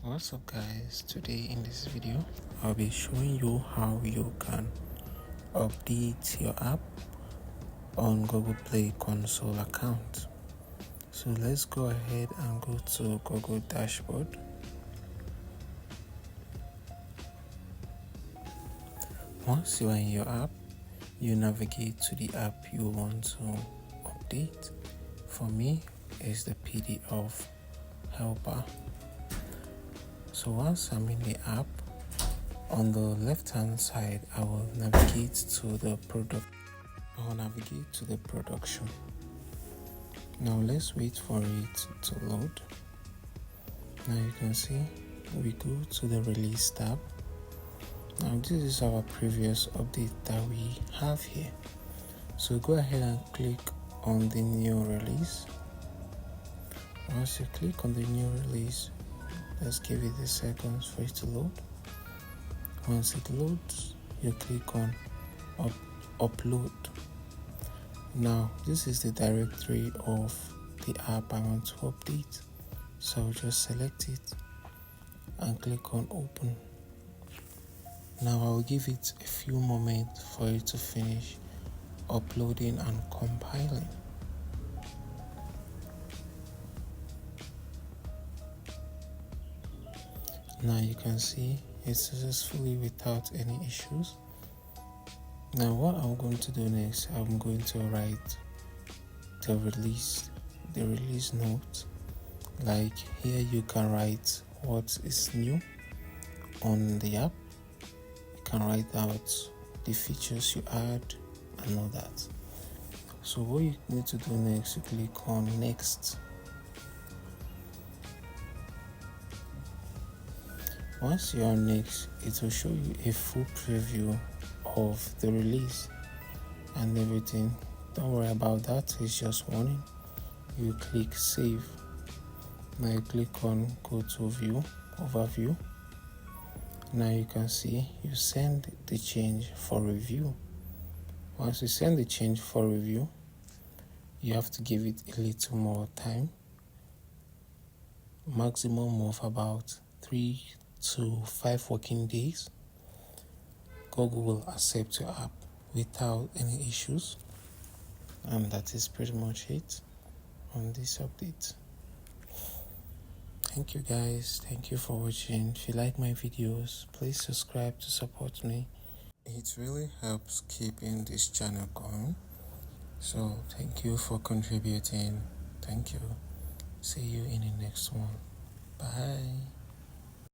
What's up guys, today in this video I'll be showing you how you can update your app on Google Play console account. So let's go ahead and go to Google dashboard. Once you are in your app, you navigate to the app you want to update. For me, it's the PDF helper. So once I'm in the app, on the left hand side I will navigate to the production. Now let's wait for it to load. Now you can see we go to the release tab. Now this is our previous update that we have here. So go ahead and click on the new release. Once you click on the new release, let's give it a second for it to load. Once it loads, you click on upload. Now this is the directory of the app I want to update, so I'll just select it and click on open. Now I will give it a few moments for it to finish uploading and compiling. Now you can see it's successfully without any issues. Now what I'm going to do next, I'm going to write the release note. Like here you can write what is new on the app. You can write out the features you add and all that. So what you need to do next, you click on next. Once you're on next, it will show you a full preview of the release and everything. Don't worry about that, it's just warning. You click save. Now you click on go to view, overview. Now you can see you send the change for review. Once you send the change for review, you have to give it a little more time, maximum of about 3 to 5 working days. Google will accept your app without any issues, and that is pretty much it on this update. Thank you guys, thank you for watching. If you like my videos, please subscribe to support me. It really helps keeping this channel going, so thank you for contributing. Thank you. See you in the next one. Bye.